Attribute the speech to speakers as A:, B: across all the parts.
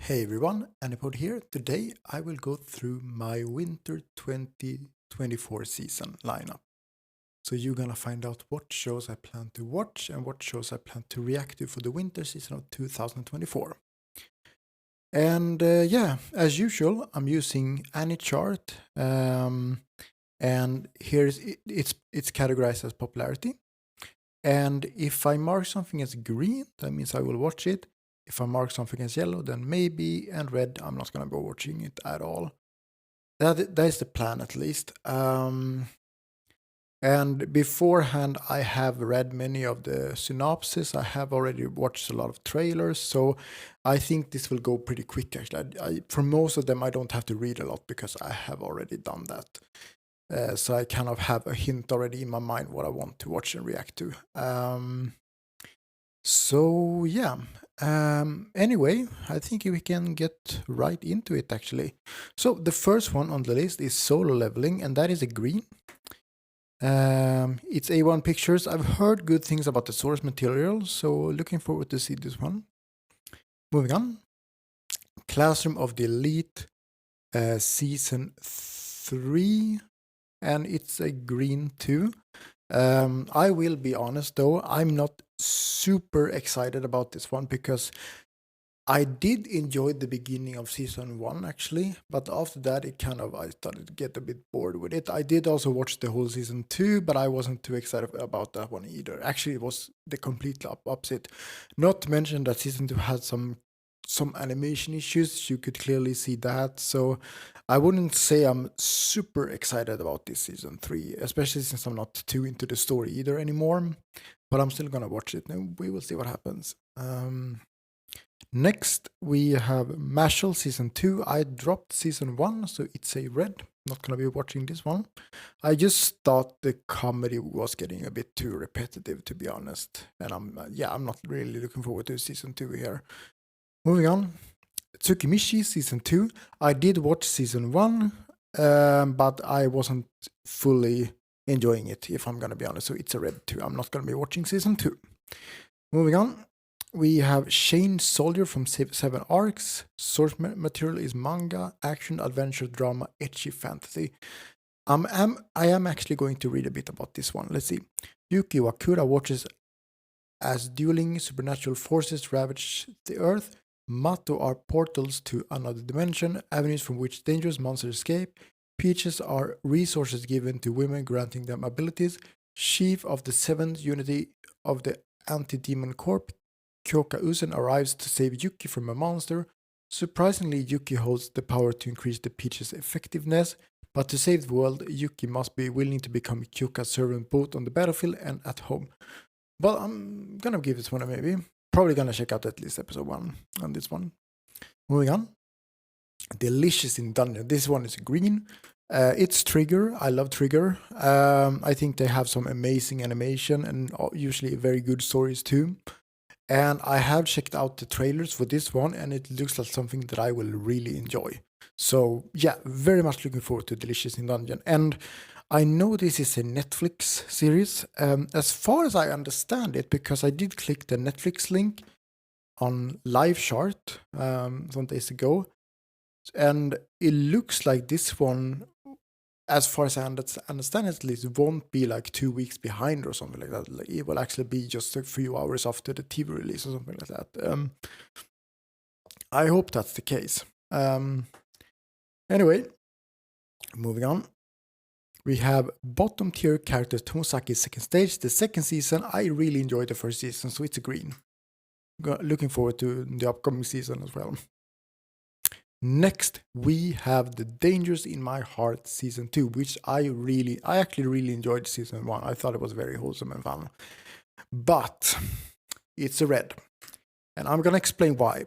A: Hey everyone, Anipod here. Today I will go through my winter 2024 season lineup. So you're gonna find out what shows I plan to watch and what shows I plan to react to for the winter season of 2024. And yeah, as usual, I'm using AnyChart, and it's categorized as popularity. And if I mark something as green, that means I will watch it. If I mark something as yellow, then maybe, and red, I'm not gonna go watching it at all. That is the plan at least. And beforehand, I have read many of the synopses. I have already watched a lot of trailers, so I think this will go pretty quick. Actually, for most of them, I don't have to read a lot because I have already done that. So I kind of have a hint already in my mind what I want to watch and react to. So yeah. Anyway, I think we can get right into it actually. So the first one on the list is Solo Leveling, and that is a green. It's A1 Pictures. I've heard good things about the source material, so looking forward to see this one. Moving on. Classroom of the Elite, season 3, and it's a green too. I will be honest though, I'm not super excited about this one because I did enjoy the beginning of season 1 actually, but after that I started to get a bit bored with it. I did also watch the whole season 2, but I wasn't too excited about that one either. Actually, it was the complete opposite. Not to mention that season 2 had some animation issues. You could clearly see that. So I wouldn't say I'm super excited about this season 3, especially since I'm not too into the story either anymore. But I'm still gonna watch it and we will see what happens. Next, we have Mashal season 2. I dropped season 1, so it's a red. Not gonna be watching this one. I just thought the comedy was getting a bit too repetitive, to be honest. And I'm not really looking forward to season 2 here. Moving on, Tsukimichi season 2. I did watch season 1, but I wasn't fully enjoying it, if I'm gonna be honest. So it's a red 2. I'm not gonna be watching season 2. Moving on, we have Shane Soldier from 7 Arcs. Source material is manga, action, adventure, drama, ecchi fantasy. I am actually going to read a bit about this one. Let's see. Yuki Wakura watches as dueling supernatural forces ravage the earth. Mato are portals to another dimension, avenues from which dangerous monsters escape. Peaches are resources given to women, granting them abilities. Chief of the 7th Unity of the Anti-Demon Corps, Kyoka Usen arrives to save Yuki from a monster. Surprisingly, Yuki holds the power to increase the Peach's effectiveness, but to save the world, Yuki must be willing to become Kyoka's servant both on the battlefield and at home. But I'm gonna give this one a maybe. Probably gonna check out at least episode 1 on this one. Moving on. Delicious in Dungeon. This one is green. It's Trigger. I love Trigger. I think they have some amazing animation and usually very good stories too. And I have checked out the trailers for this one, and it looks like something that I will really enjoy. So yeah, very much looking forward to Delicious in Dungeon. And I know this is a Netflix series. As far as I understand it, because I did click the Netflix link on Live Chart some days ago, and it looks like this one, as far as I understand it, at least won't be like 2 weeks behind or something like that. Like, it will actually be just a few hours after the TV release or something like that. I hope that's the case. Anyway, moving on. We have bottom tier character Tomosaki's second stage. The second season, I really enjoyed the first season, so it's a green. Looking forward to the upcoming season as well. Next, we have The Dangers in My Heart season 2, which I actually really enjoyed season 1. I thought it was very wholesome and fun. But it's a red. And I'm gonna explain why.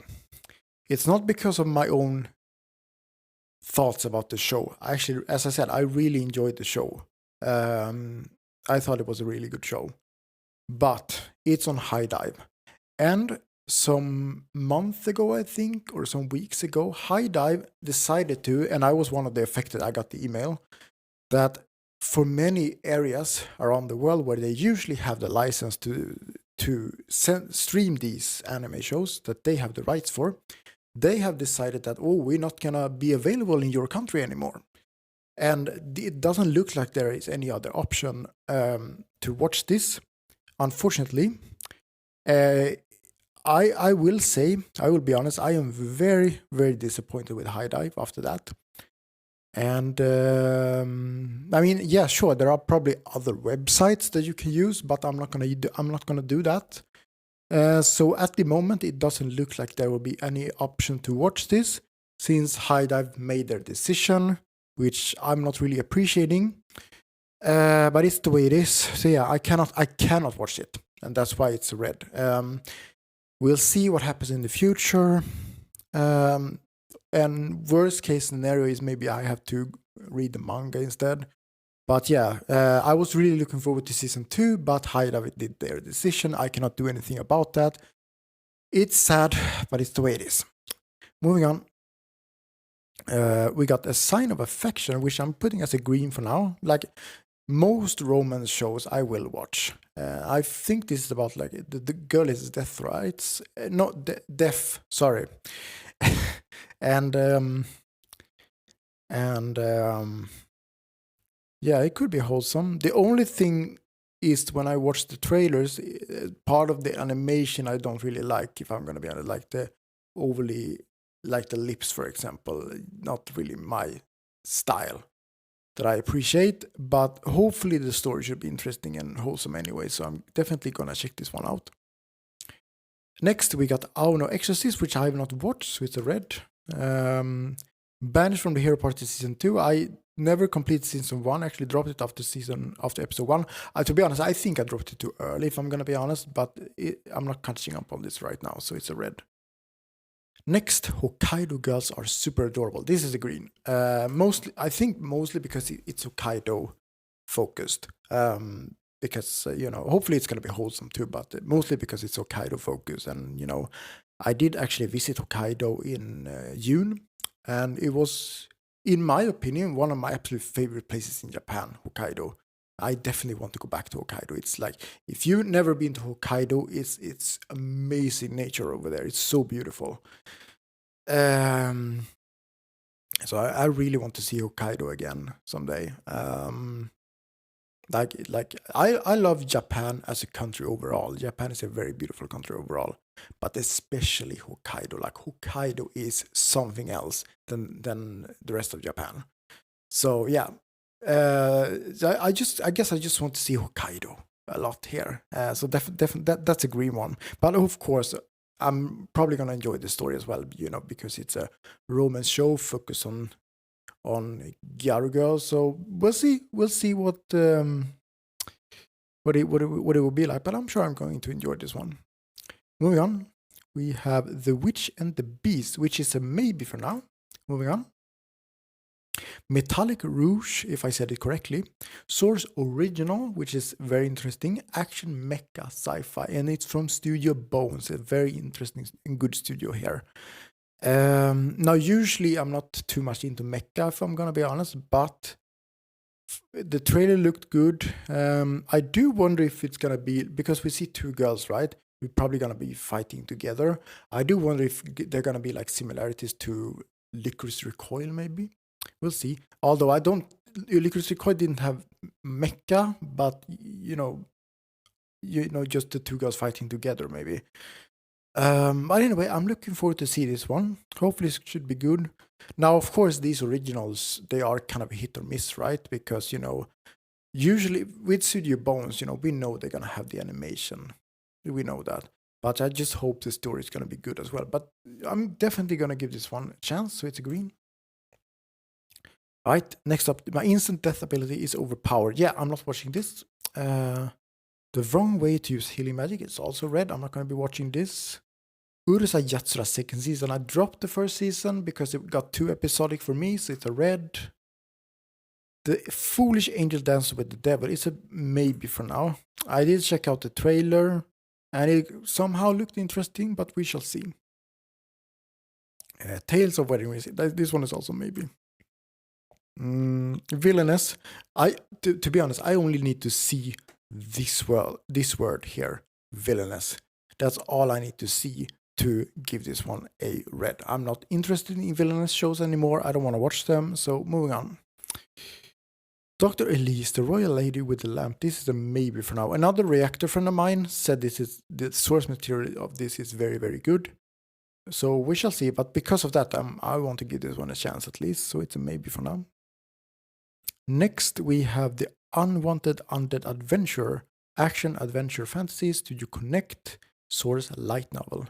A: It's not because of my own thoughts about the show. Actually, as I said, I really enjoyed the show. I thought it was a really good show. But it's on High Dive. And some month ago, I think, or some weeks ago, High Dive decided to, and I was one of the affected, I got the email, that for many areas around the world where they usually have the license to stream these anime shows that they have the rights for, they have decided that, oh, we're not gonna be available in your country anymore. And it doesn't look like there is any other option to watch this, unfortunately. I will say, I will be honest, I am very, very disappointed with High Dive after that. And I mean, yeah, sure, there are probably other websites that you can use, but I'm not gonna do that. So at the moment, it doesn't look like there will be any option to watch this, since High Dive made their decision, which I'm not really appreciating. But it's the way it is. So yeah, I cannot watch it, and that's why it's red. We'll see what happens in the future. And worst case scenario is maybe I have to read the manga instead. But yeah, I was really looking forward to season 2, but High Dive did their decision. I cannot do anything about that. It's sad, but it's the way it is. Moving on. We got A Sign of Affection, which I'm putting as a green for now. Like most romance shows I will watch. I think this is about like the girl is deaf, right? Not deaf, sorry. and yeah, it could be wholesome. The only thing is when I watch the trailers, part of the animation I don't really like, if I'm gonna be honest, like the overly, like the lips, for example, not really my style that I appreciate, but hopefully the story should be interesting and wholesome anyway, so I'm definitely gonna check this one out. Next, we got Auno Exorcist, which I have not watched, so it's a red. Banished from the Hero Party Season 2. I never completed Season 1, actually dropped it after Episode 1. To be honest, I think I dropped it too early, if I'm gonna be honest, but I'm not catching up on this right now, so it's a red. Next, Hokkaido girls are super adorable. This is a green. Mostly because it's Hokkaido focused. Because, hopefully it's going to be wholesome too, but mostly because it's Hokkaido focused. And, I did actually visit Hokkaido in June, and it was, in my opinion, one of my absolute favorite places in Japan, Hokkaido. I definitely want to go back to Hokkaido. It's like, if you've never been to Hokkaido, it's amazing nature over there. It's so beautiful. So I really want to see Hokkaido again someday. I love Japan as a country overall. Japan is a very beautiful country overall, but especially Hokkaido. Like Hokkaido is something else than the rest of Japan. So yeah, I guess I just want to see Hokkaido a lot here. So definitely that's a green one. But of course, I'm probably gonna enjoy the story as well. Because it's a romance show focused on Gyaru girls. So we'll see what it will be like. But I'm sure I'm going to enjoy this one. Moving on, we have The Witch and the Beast, which is a maybe for now. Moving on. Metallic Rouge, if I said it correctly. Source Original, which is very interesting. Action mecha sci-fi, and it's from Studio Bones, a very interesting and good studio here. Now, usually I'm not too much into mecha, if I'm gonna be honest, but the trailer looked good. I do wonder if it's gonna be, because we see two girls, right? We're probably gonna be fighting together. I do wonder if they're gonna be like similarities to Licorice Recoil, maybe. We'll see. Although Licorice Recoil didn't have mecha, but just the two girls fighting together, maybe. But anyway, I'm looking forward to see this one. Hopefully it should be good. Now, of course, these originals, they are kind of hit or miss, right? Because, usually with Studio Bones, we know they're going to have the animation. We know that. But I just hope the story is going to be good as well. But I'm definitely going to give this one a chance, so it's a green. Right, next up, my instant death ability is overpowered. Yeah, I'm not watching this. The Wrong Way to Use Healing Magic is also red. I'm not going to be watching this. Urusei Yatsura second season. I dropped the first season because it got too episodic for me, so it's a red. The Foolish Angel Dancer with the Devil is a maybe for now. I did check out the trailer, and it somehow looked interesting, but we shall see. Tales of Wedding Rings. This one is also maybe. Villainous. To be honest, I only need to see this word here, villainous. That's all I need to see to give this one a red. I'm not interested in villainous shows anymore. I don't want to watch them. So moving on. Dr. Elise, the royal lady with the lamp. This is a maybe for now. Another reactor friend of mine said this is the source material of this is very, very good. So we shall see. But because of that, I want to give this one a chance at least. So it's a maybe for now. Next, we have the Unwanted Undead Adventurer, action adventure fantasy Studio Connect, source light novel.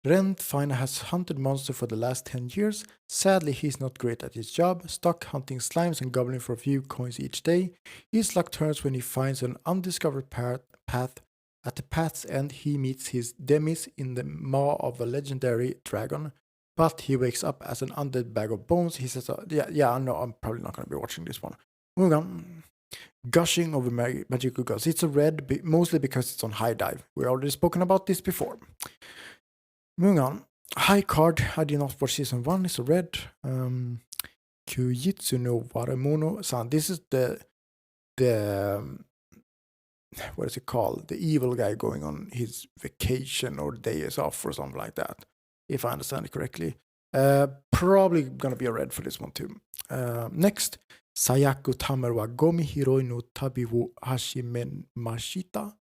A: Rent Fina has hunted monsters for the last 10 years. Sadly, he's not great at his job, stuck hunting slimes and goblins for a few coins each day. His luck turns when he finds an undiscovered path. At the path's end, he meets his demise in the maw of a legendary dragon. But he wakes up as an undead bag of bones. He says, I know, I'm probably not going to be watching this one. Moving on. Gushing over magical gods. It's a red, mostly because it's on High Dive. We've already spoken about this before. Moving on. High Card. I did not watch season 1. It's a red. Kyujitsu no Waramono-san. This is the what is it called? The evil guy going on his vacation or days off or something like that. If I understand it correctly. Probably gonna be a red for this one too. Next. Sayaku Tamer wa Gomi Hiroi no Tabi wo Hashimen Mashita.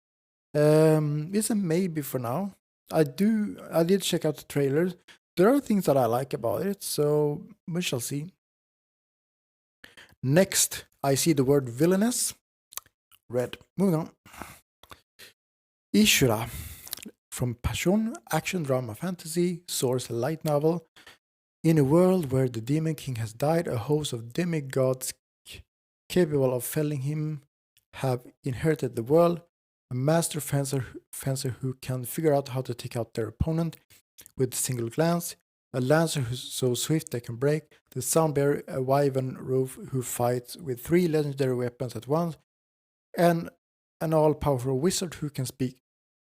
A: It's a maybe for now. I did check out the trailers. There are things that I like about it, so we shall see. Next, I see the word villainous. Red. Moving on. Ishura from Passion, action drama fantasy, source light novel. In a world where the Demon King has died, a host of demigods capable of felling him have inherited the world. A master fencer who can figure out how to take out their opponent with a single glance. A lancer who's so swift they can break. The soundbearer, a wyvern roof who fights with 3 legendary weapons at once. And an all-powerful wizard who can speak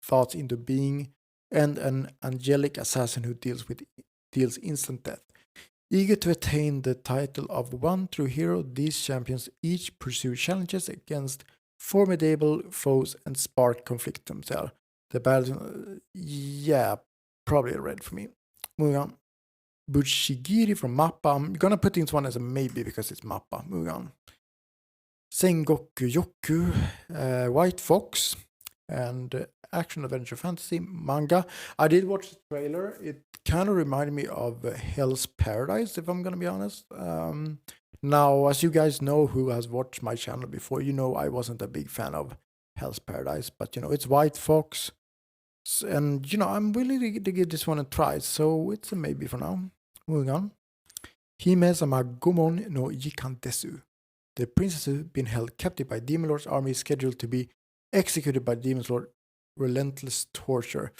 A: thoughts into being. And an angelic assassin who deals instant death. Eager to attain the title of one true hero, these champions each pursue challenges against formidable foes and spark conflict themselves. The battle, probably a red for me. Moving on. Bushigiri from Mappa. I'm gonna put this one as a maybe because it's Mappa. Moving on. Sengoku Yoku, White Fox, and action adventure fantasy manga. I did watch the trailer. It kind of reminded me of Hell's Paradise, if I'm gonna be honest. Now, as you guys know who has watched my channel before, you know I wasn't a big fan of Hell's Paradise, but it's White Fox, and I'm willing to give this one a try, so it's a maybe for now. Moving on. Hime-sama Gomon no Jikan desu. The princess has been held captive by Demon Lord's army, is scheduled to be executed by Demon Lord relentless torture.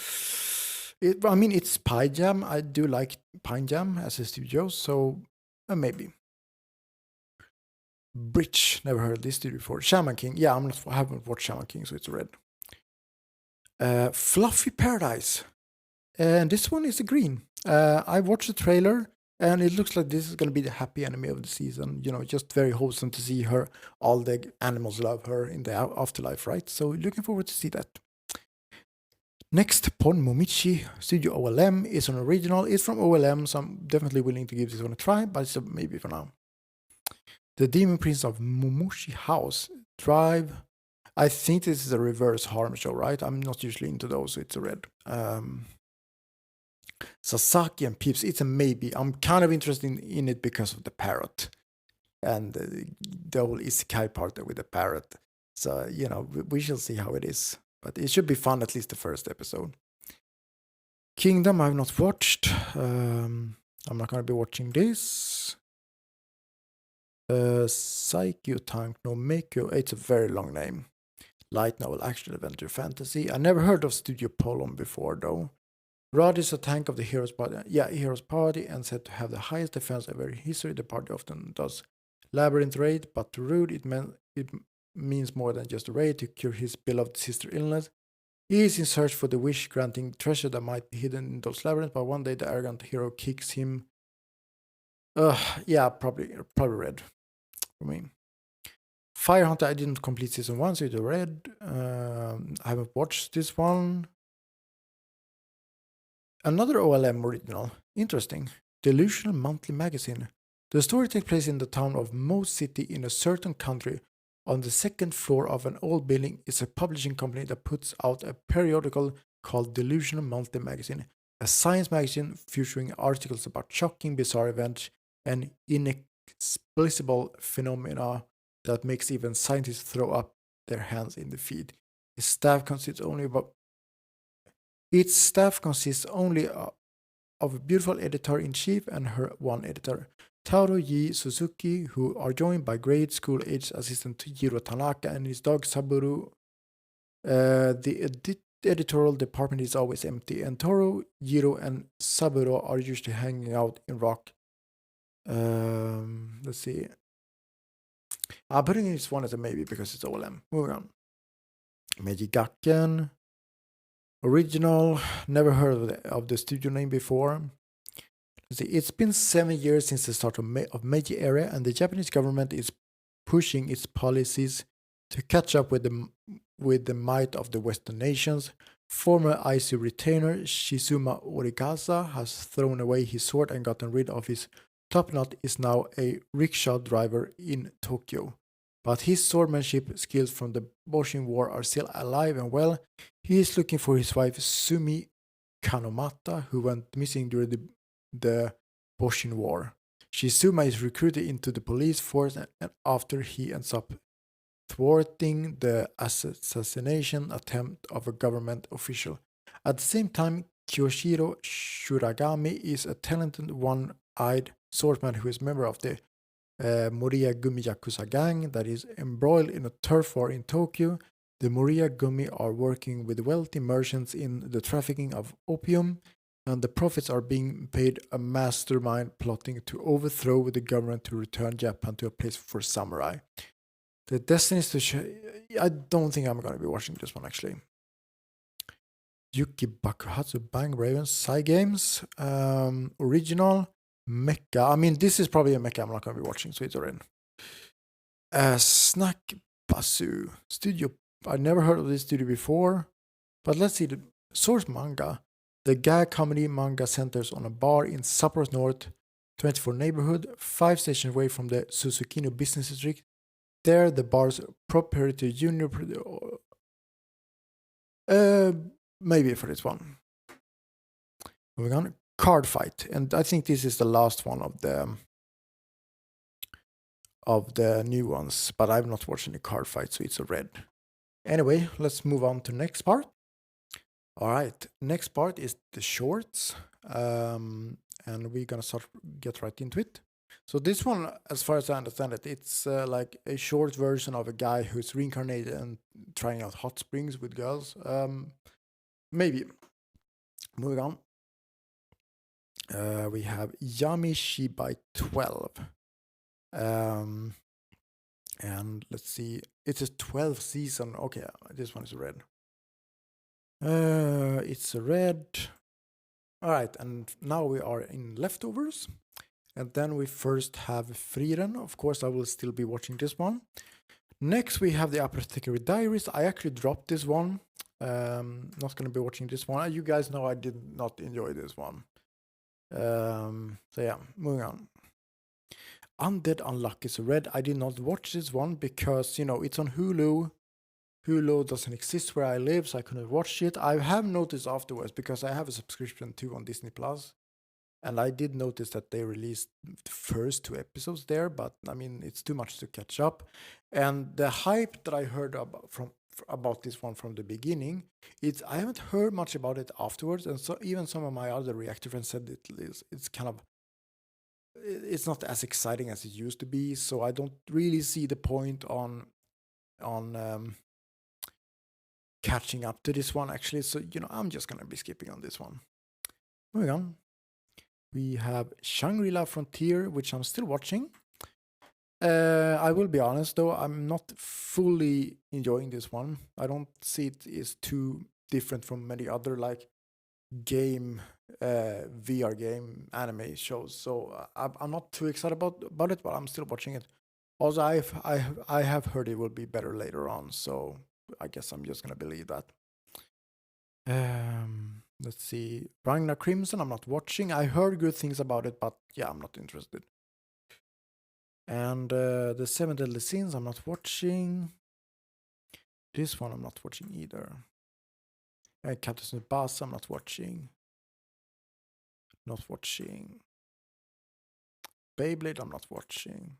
A: It's Pie Jam. I do like Pine Jam as a studio, so maybe. Bridge, never heard this studio before. Shaman King, I haven't watched Shaman King, so it's a red. Fluffy Paradise, and this one is a green. I watched the trailer, and it looks like this is gonna be the happy anime of the season. Just very wholesome to see her. All the animals love her in the afterlife, right? So looking forward to see that. Next, Pon Momichi Studio OLM is an original. It's from OLM, so I'm definitely willing to give this one a try, but it's a maybe for now. The Demon Prince of Momoshi House, Drive. I think this is a reverse harm show, right? I'm not usually into those, so it's a red. Sasaki and Peeps, it's a maybe. I'm kind of interested in it because of the parrot. And the whole isekai part with the parrot. So, we shall see how it is. But it should be fun, at least the first episode. Kingdom, I've not watched. I'm not going to be watching this. Psycho Tank no Meikyo. It's a very long name. Light novel, action, adventure, fantasy. I never heard of Studio Polon before, though. Rod is a tank of the Heroes Party. Heroes Party, and said to have the highest defense ever in history. The party often does labyrinth raid, but to Rude, it means more than just a raid to cure his beloved sister illness. He is in search for the wish-granting treasure that might be hidden in those labyrinths, but one day the arrogant hero kicks him. Probably red for me. Fire Hunter, I didn't complete season 1, so it's a red. I haven't watched this one. Another OLM original. Interesting. Delusional Monthly Magazine. The story takes place in the town of Mo City in a certain country. On the second floor of an old building is a publishing company that puts out a periodical called Delusional Monthly Magazine, a science magazine featuring articles about shocking, bizarre events and inexplicable phenomena that makes even scientists throw up their hands in the feed. Its staff consists only about its staff consists only of a beautiful editor-in-chief and her one editor, Taro Yi Suzuki, who are joined by grade school-age assistant Jiro Tanaka and his dog Saburo. The editorial department is always empty, and Toro, Jiro, and Saburo are usually hanging out in rock. Let's see. I'm putting this one as a maybe because it's OLM. Moving on. Meiji Gakken. Original. Never heard of the studio name before. Let's see. It's been 7 years since the start of Meiji era, and the Japanese government is pushing its policies to catch up with the might of the Western nations. Former IC retainer Shizuma Orikaza has thrown away his sword and gotten rid of his top knot, is now a rickshaw driver in Tokyo. But his swordmanship skills from the Boshin War are still alive and well. He is looking for his wife Sumi Kanomata, who went missing during the Boshin War. Shizuma is recruited into the police force, and after he ends up thwarting the assassination attempt of a government official. At the same time, Kyoshiro Shuragami is a talented one-eyed swordsman who is a member of the Moriya Gumi Yakuza gang that is embroiled in a turf war in Tokyo. The Moriya Gumi are working with wealthy merchants in the trafficking of opium, and the profits are being paid a mastermind plotting to overthrow the government to return Japan to a place for samurai. The Destinies to I don't think I'm going to be watching this one actually. Yuki Bakuhatsu Bang Raven Sai Games. Original. Mecha. I mean, this is probably a mecha I'm not going to be watching, so it's already. Snack Basu. Studio. I never heard of this studio before. But let's see. The source manga. The gag comedy manga centers on a bar in Sapporo's North 24 neighborhood, 5 stations away from the Susukino business district. There, the bar's proprietary junior. Maybe for this one. Moving on. Card Fight, and I think this is the last one of the new ones, but I've not watched any Card Fight, so it's a red. Anyway, let's move on to next part. All right, next part is the shorts, and we're gonna get right into it. So this one, as far as I understand it, it's like a short version of a guy who's reincarnated and trying out hot springs with girls. Maybe. Moving on. We have Yamishi by 12. And let's see. It's a 12th season. Okay, this one is red. It's a red. All right, and now we are in leftovers. And then we first have Frieren. Of course, I will still be watching this one. Next, we have the Apothecary Diaries. I actually dropped this one. Not going to be watching this one. You guys know I did not enjoy this one. So yeah, moving on. Undead Unluck is red. I did not watch this one because, it's on Hulu. Hulu doesn't exist where I live, so I couldn't watch it. I have noticed afterwards because I have a subscription too on Disney Plus. And I did notice that they released the first 2 episodes there, but I mean, it's too much to catch up. And the hype that I heard about this one from the beginning, I haven't heard much about it afterwards, and so even some of my other reactor friends said it's kind of, it's not as exciting as it used to be. So I don't really see the point on catching up to this one actually. So I'm just gonna be skipping on this one. Moving on. We have Shangri-La Frontier, which I'm still watching. I will be honest though, I'm not fully enjoying this one. I don't see it is too different from many other like game, VR game anime shows. So I'm not too excited about it, but I'm still watching it. Also, I have heard it will be better later on, so I guess I'm just gonna believe that. Let's see. Ragnar Crimson, I'm not watching. I heard good things about it, but yeah, I'm not interested. And the Seven Deadly Sins, I'm not watching. This one, I'm not watching either. Captain Tsubasa, I'm not watching. Not watching. Beyblade, I'm not watching.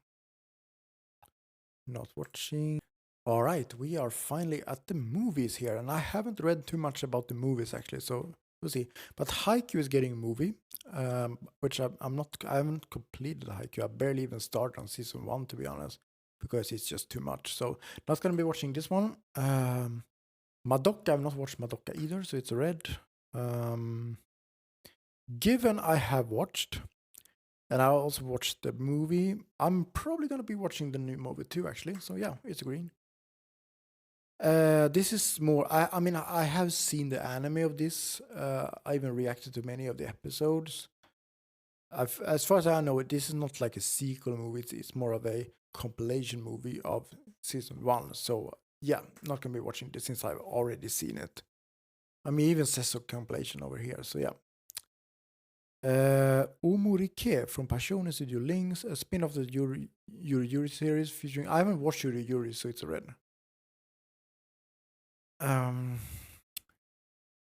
A: Not watching. All right, we are finally at the movies here, and I haven't read too much about the movies actually, so we'll see. But Haikyuu is getting a movie, which I'm not. I haven't completed Haikyuu. I barely even started on season 1, to be honest, because it's just too much. So not gonna be watching this one. Madoka, I've not watched Madoka either, so it's a red. Given I have watched, and I also watched the movie. I'm probably gonna be watching the new movie too, actually. So yeah, it's a green. This is more. I mean, I have seen the anime of this. I even reacted to many of the episodes. As far as I know, this is not like a sequel movie. It's more of a compilation movie of season 1. So yeah, not gonna be watching this since I've already seen it. I mean, even says so compilation over here. So yeah. Umurike from Passion Studio Links, a spin off the Yuri series featuring. I haven't watched Yuri, so it's a red.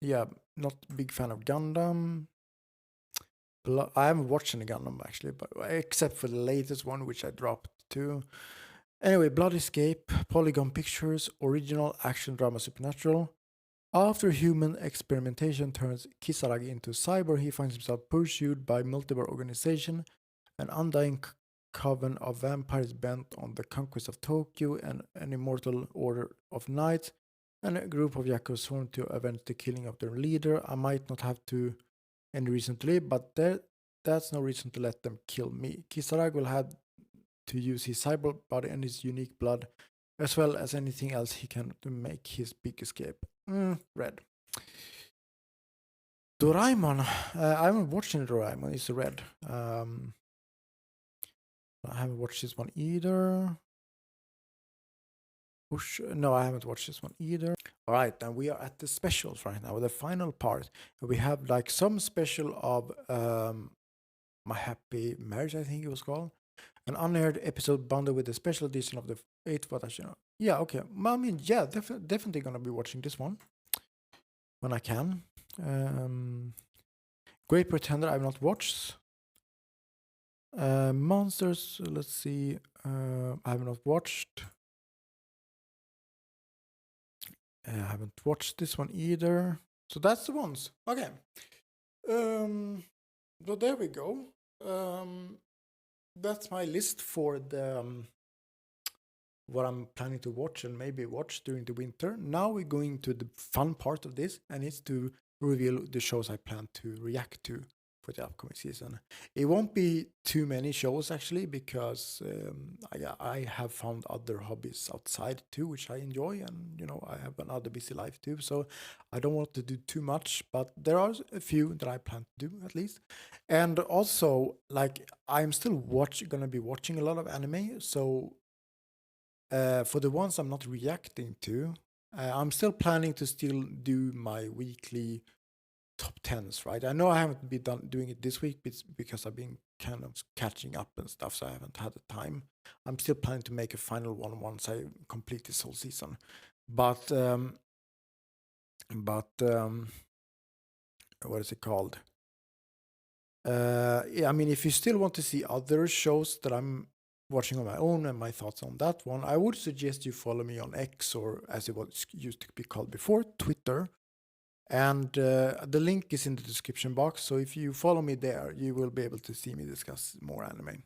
A: Yeah, not big fan of Gundam. I haven't watched any Gundam actually, but except for the latest one, which I dropped too. Anyway, Blood Escape, Polygon Pictures, original action drama supernatural. After human experimentation turns Kisaragi into cyber, he finds himself pursued by multiple organization, an undying coven of vampires bent on the conquest of Tokyo, and an immortal order of knights, and a group of yakuza sworn to avenge the killing of their leader. I might not have any reason to live, but that's no reason to let them kill me. Kisaragi will have to use his cyber body and his unique blood, as well as anything else he can to make his big escape. Red. Doraemon. I haven't watched any Doraemon. It's a red. I haven't watched this one either. No, I haven't watched this one either. All right, and we are at the specials right now, the final part. We have like some special of My Happy Marriage, I think it was called. An unaired episode bundled with a special edition of the 8th Watashi. Yeah, okay. I mean, yeah, definitely gonna be watching this one when I can. Great Pretender, I've not watched. Monsters, let's see. I have not watched. I haven't watched this one either. So that's the ones. Okay. So there we go. That's my list for the what I'm planning to watch and maybe watch during the winter. Now we're going to the fun part of this, and it's to reveal the shows I plan to react to for the upcoming season. It won't be too many shows actually, because I have found other hobbies outside too, which I enjoy, and I have another busy life too. So I don't want to do too much, but there are a few that I plan to do at least. And also, like, I'm still gonna be watching a lot of anime, so for the ones I'm not reacting to, I'm still planning to still do my weekly top tens, right? I know I haven't been doing it this week because I've been kind of catching up and stuff, so I haven't had the time. I'm still planning to make a final one once I complete this whole season. But what is it called? Yeah, I mean, if you still want to see other shows that I'm watching on my own and my thoughts on that one, I would suggest you follow me on X, or as it was used to be called before, Twitter. And the link is in the description box. So if you follow me there, you will be able to see me discuss more anime.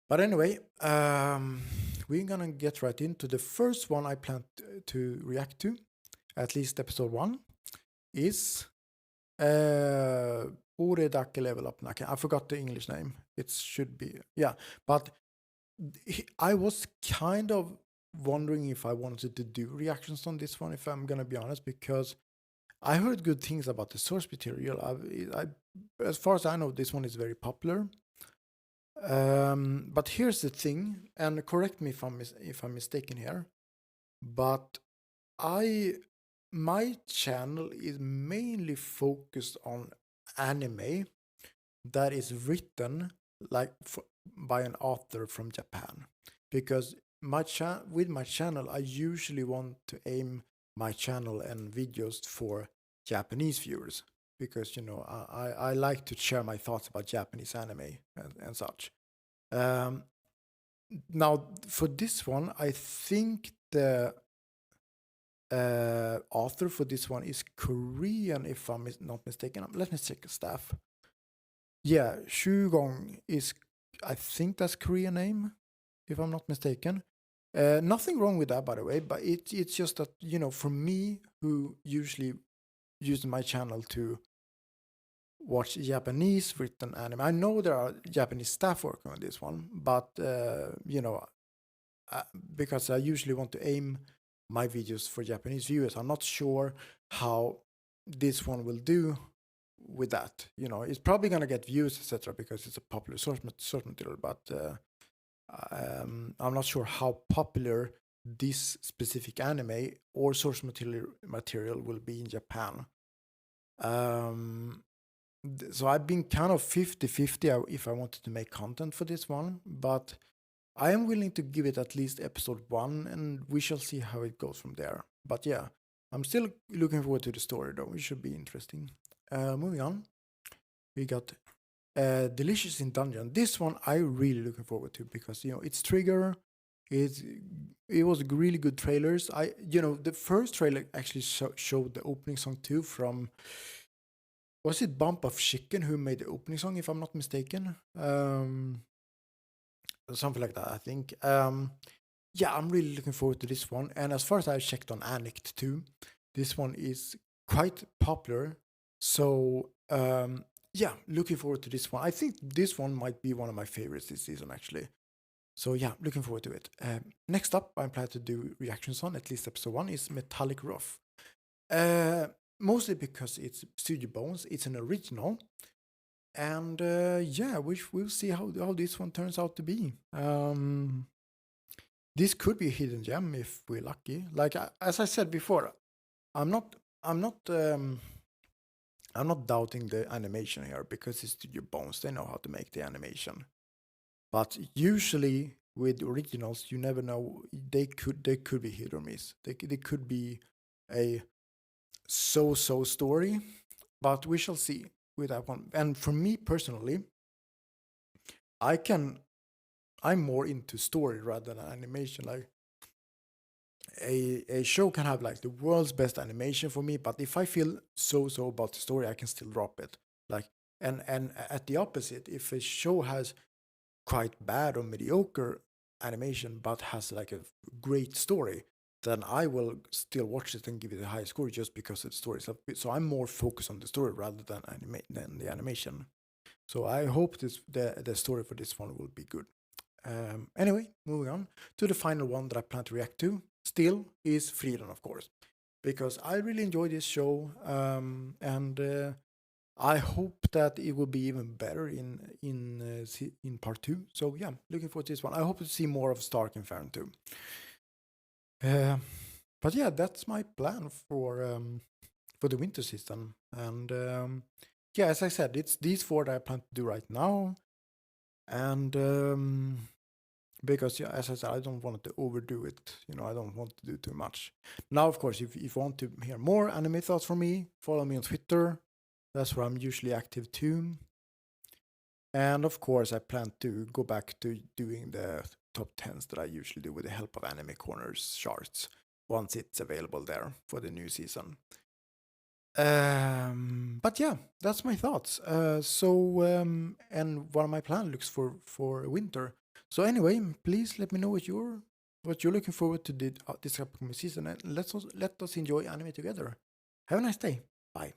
A: But anyway, we're gonna get right into the first one I plan to react to, at least episode 1, is Uredake Level Up Naka. I forgot the English name. It should be, yeah. But I was kind of wondering if I wanted to do reactions on this one, if I'm gonna be honest, because I heard good things about the source material. As far as I know, this one is very popular. But here's the thing, and correct me if I'm mistaken here, but I my channel is mainly focused on anime that is written like by an author from Japan, because with my channel I usually want to aim my channel and videos for Japanese viewers, because I like to share my thoughts about Japanese anime and such. Um, Now for this one, I think the author for this one is Korean, if I'm not mistaken. Let me check the staff. Yeah, Shugong is, I think that's Korean name, if I'm not mistaken. Nothing wrong with that, by the way, but it's just that, for me, who usually use my channel to watch Japanese written anime, I know there are Japanese staff working on this one, but, because I usually want to aim my videos for Japanese viewers, I'm not sure how this one will do with that. It's probably gonna get views, etc., because it's a popular source material. But I'm not sure how popular this specific anime or source material will be in Japan. So I've been kind of 50-50 if I wanted to make content for this one, but I am willing to give it at least episode 1, and we shall see how it goes from there. But yeah, I'm still looking forward to the story, though. It should be interesting. Moving on, we got Delicious in Dungeon. This one I really looking forward to, because it's Trigger. It was really good trailers. The first trailer actually showed the opening song too from, was it Bump of Chicken who made the opening song, if I'm not mistaken? Something like that, I think. Yeah, I'm really looking forward to this one. And as far as I've checked on Anilist too, this one is quite popular. So yeah, looking forward to this one. I think this one might be one of my favorites this season, actually. So yeah, looking forward to it. Next up, I'm planning to do reactions on, at least episode 1, is Metallic Rough. Mostly because it's Studio Bones, it's an original. And yeah, we'll see how this one turns out to be. This could be a hidden gem if we're lucky. Like as I said before, I'm not doubting the animation here, because it's Studio Bones. They know how to make the animation. But usually with originals, you never know. They could be hit or miss. They could be a so story, but we shall see with that one. And for me personally, I'm more into story rather than animation. Like a show can have like the world's best animation for me, but if I feel so about the story, I can still drop it. Like and at the opposite, if a show has quite bad or mediocre animation but has like a great story, then I will still watch it and give it a high score just because of the story. So I'm more focused on the story rather than the animation. So I hope the story for this one will be good. Anyway, moving on to the final one that I plan to react to, still is Freedom, of course, because I really enjoy this show, and I hope that it will be even better in part 2. So yeah, looking forward to this one. I hope to see more of Stark and Farron too. But yeah, that's my plan for the winter season, and yeah, as I said, it's these 4 that I plan to do right now, and because yeah, as I said, I don't want to overdo it. I don't want to do too much. Now, of course, if you want to hear more anime thoughts from me, follow me on Twitter. That's where I'm usually active too. And of course, I plan to go back to doing the top 10s that I usually do with the help of Anime Corner's charts once it's available there for the new season. But yeah, that's my thoughts. And what my plan looks for winter. So anyway, please let me know what you're looking forward to this upcoming season, and let us enjoy anime together. Have a nice day. Bye.